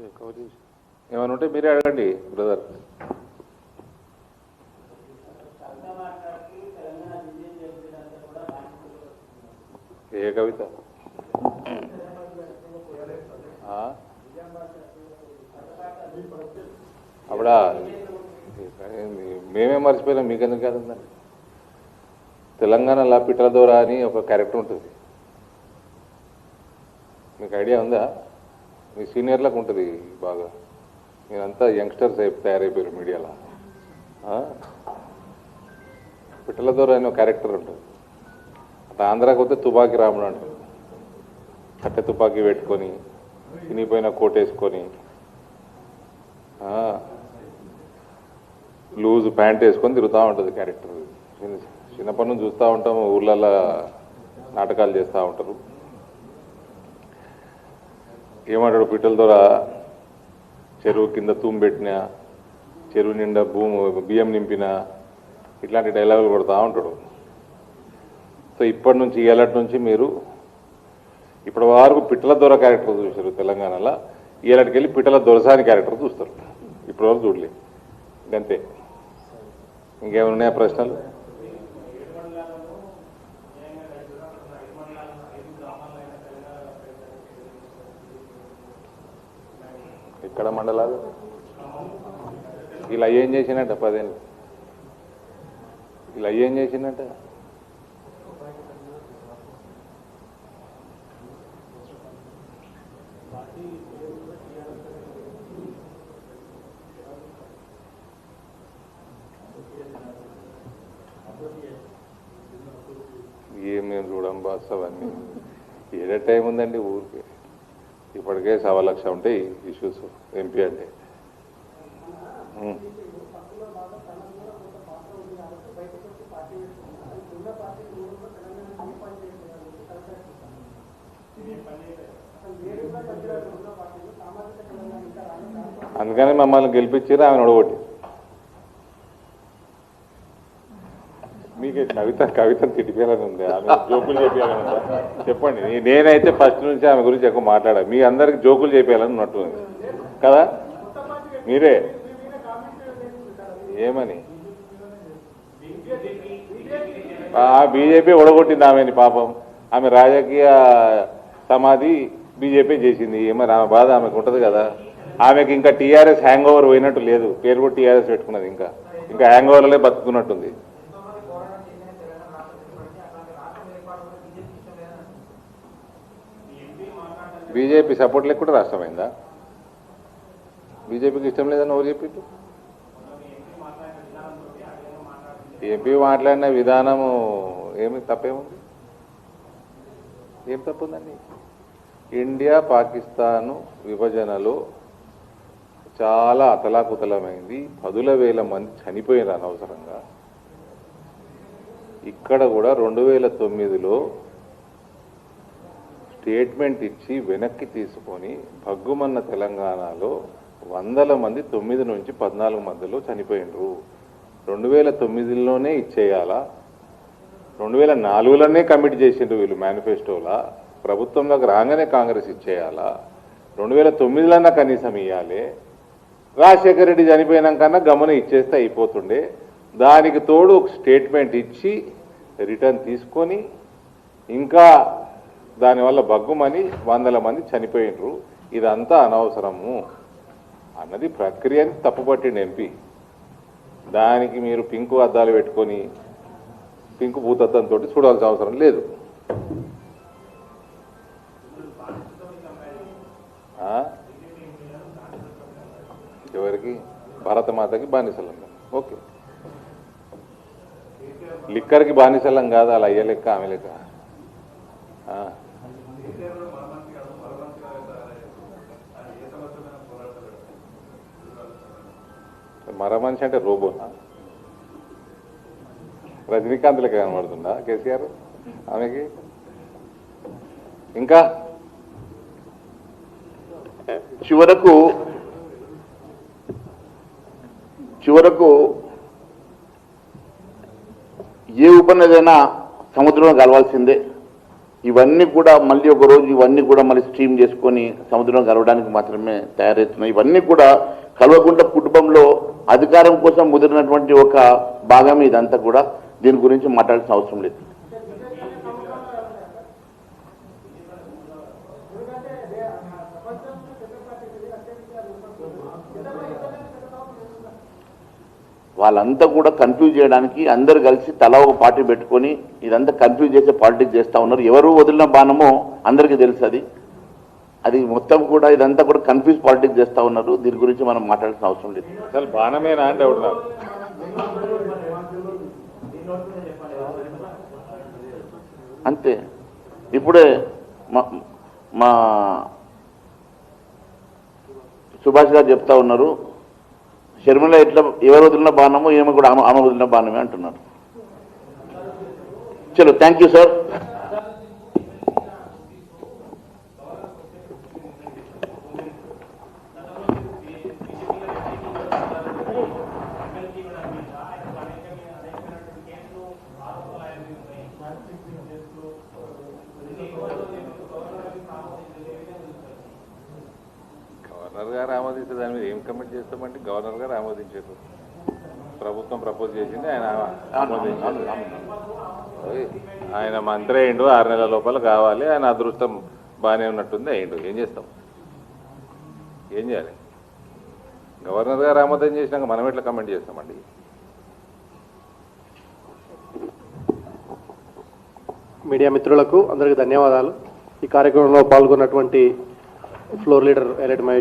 ఏమైనా ఉంటే మీరే అడగండి బ్రదర్. ఏ కవిత? అప్పుడా మేమే మర్చిపోయినాం, మీకెందుకు కాదండి. తెలంగాణ పిట్టల దొర అని ఒక క్యారెక్టర్ ఉంటుంది, మీకు ఐడియా ఉందా? మీ సీనియర్లకు ఉంటుంది బాగా, మీరంతా యంగ్స్టర్స్ తయారైపోయారు మీడియాలో. పిట్టల దొర అని ఒక క్యారెక్టర్ ఉంటుంది. అట్లా ఆంధ్రాకి వస్తే తుపాకీ రాముడు అంటారు. కట్టె తుపాకీ పెట్టుకొని చినిపోయిన కోటేసుకొని లూజ్ ప్యాంట్ వేసుకొని తిరుగుతూ ఉంటుంది క్యారెక్టర్. చిన్నప్పటి నుంచి చూస్తూ ఉంటాము, ఊర్లలో నాటకాలు చేస్తూ ఉంటారు. ఏమంటాడు పిట్టల దొర, చెరువు కింద తూంబెట్టినా, చెరువు నిండా బియ్యం నింపిన, ఇట్లాంటి డైలాగులు కొడతా ఉంటాడు. సో ఇప్పటి నుంచి ఏళ్ళటి నుంచి మీరు ఇప్పటి వరకు పిట్టల దొర క్యారెక్టర్ చూశారు తెలంగాణలో, ఏళ్ళటికి వెళ్ళి పిట్టల దొరసాని క్యారెక్టర్ చూస్తారు. ఇప్పటి వరకు చూడలేదు, ఇంకంతే. ఇంకేమైనా ఉన్నాయా ప్రశ్నలు? ఇక్కడ మండలాలు ఇలా ఏం చేసినట్ట 10 ఏళ్ళు ఇలా ఏం చేసినట్ట? ఏం మేము చూడం బాస్, అవన్నీ ఏడే టైం ఉందండి ఊరికి. ఇప్పటికే 1.25 లక్ష ఉంటాయి ఇష్యూస్ ఎంపీ అంటే. అందుకని మమ్మల్ని గెలిపించారు, ఆమెను ఒడగొట్టి. మీకు కవితను తిట్టిపోయాలని ఉంది, ఆమె జోకులు చేయాలని ఉందా? చెప్పండి. నేనైతే ఫస్ట్ నుంచి ఆమె గురించి ఎక్కువ మాట్లాడా, మీ అందరికి జోకులు చేయాలని ఉన్నట్టుంది కదా. మీరే ఏమని బీజేపీ ఒడగొట్టింది ఆమెని, పాపం. ఆమె రాజకీయ సమాధి బీజేపీ చేసింది. మరి ఆమె బాధ ఆమెకు ఉంటుంది కదా. ఆమెకి ఇంకా టీఆర్ఎస్ హ్యాంగ్ ఓవర్ పోయినట్టు లేదు, పేరు కూడా టీఆర్ఎస్ పెట్టుకున్నది, ఇంకా హ్యాంగ్ ఓవర్లే బతుకుతున్నట్టుంది. బీజేపీ సపోర్ట్ లేకుండా రాష్ట్రమైందా? బీజేపీకి ఇష్టం లేదని ఎవరు చెప్పిండు? ఎంపీ మాట్లాడిన విధానము ఏమి తప్పేముంది? ఏం తప్పుందండి? ఇండియా పాకిస్తాను విభజనలో చాలా అతలాకుతలమైంది, 10,000 మంది చనిపోయినారు అనవసరంగా. ఇక్కడ కూడా 2009లో స్టేట్మెంట్ ఇచ్చి వెనక్కి తీసుకొని భగ్గుమన్న తెలంగాణలో 100 మంది 9 నుంచి 14 మధ్యలో చనిపోయినరు. 2009లోనే ఇచ్చేయాలా? 2004లోనే కమిట్ చేసిండ్రు వీళ్ళు మేనిఫెస్టోలా. ప్రభుత్వంలోకి రాగానే కాంగ్రెస్ ఇచ్చేయాలా? 2009లన్నా కనీసం ఇవ్వాలి. రాజశేఖర రెడ్డి చనిపోయినాకన్నా గమనం ఇచ్చేస్తే అయిపోతుండే. దానికి తోడు ఒక స్టేట్మెంట్ ఇచ్చి రిటర్న్ తీసుకొని ఇంకా దానివల్ల బగ్గుమని 100 మంది చనిపోయినరు. ఇదంతా అనవసరము అన్నది ప్రక్రియని తప్పుపట్టిండు ఎంపీ. దానికి మీరు పింకు అద్దాలు పెట్టుకొని పింకు భూతత్వంతో చూడాల్సిన అవసరం లేదు. ఎవరికి? భారతమాతకి బానిసలం. ఓకే, లిక్కర్కి బానిసలం కాదు, అలా అయ్యే లెక్క ఆమె లెక్క. మర మనిషి అంటే రోబోనా? రజనీకాంత్ లెక్క కనబడుతుందా కేసీఆర్ ఆమెకి? ఇంకా చివరకు ఏ ఉపనదైనా సముద్రంలో కలవాల్సిందే. ఇవన్నీ కూడా మళ్ళీ ఒక రోజు ఇవన్నీ కూడా మళ్ళీ స్ట్రీమ్ చేసుకొని సముద్రంలో కలవడానికి మాత్రమే తయారవుతున్నాయి. ఇవన్నీ కూడా కల్వకుంట్ల కుటుంబంలో అధికారం కోసం ముదిరినటువంటి ఒక భాగమే ఇదంతా కూడా. దీని గురించి మాట్లాడాల్సిన అవసరం లేదు. వాళ్ళంతా కూడా కన్ఫ్యూజ్ చేయడానికి అందరు కలిసి తలా ఒక పార్టీ పెట్టుకొని ఇదంతా కన్ఫ్యూజ్ చేసే పాలిటిక్స్ చేస్తూ ఉన్నారు. ఎవరు వదిలిన బాణమో అందరికీ తెలుసు. అది మొత్తం కూడా ఇదంతా కూడా కన్ఫ్యూజ్ పాలిటిక్స్ చేస్తూ ఉన్నారు. దీని గురించి మనం మాట్లాడాల్సిన అవసరం లేదు. అసలు బాణమేనా అంటే ఎవడు నాకు అంతే. ఇప్పుడే మా సుభాష్ గారు చెప్తా ఉన్నారు, షర్మిల ఎట్లా ఎవరు వదిలిన బాణమో ఏమో కూడా ఆమె వదిలిన బాణమే అంటున్నారు. చలో, థ్యాంక్ యూ సార్. గవర్నర్ గారు ఆమోదిస్తే దాని మీద ఏం కమెంట్ చేస్తామంటే గవర్నర్ గారు ఆమోదించారు. ప్రభుత్వం ప్రపోజ్ చేసింది, ఆయన ఆమోదించారు. ఆయన మంత్రి అయిండు, 6 నెలల లోపల కావాలి. ఆయన అదృష్టం బాగానే ఉన్నట్టుంది, అయిండు. ఏం చేస్తాం, ఏం చేయాలి? గవర్నర్ గారు ఆమోదం చేసినాక మనం ఎట్లా కమెంట్ చేస్తామండి? మీడియా మిత్రులకు అందరికీ ధన్యవాదాలు. ఈ కార్యక్రమంలో పాల్గొన్నటువంటి ఫ్లోర్ లీడర్ ఎలెట్ మహేష్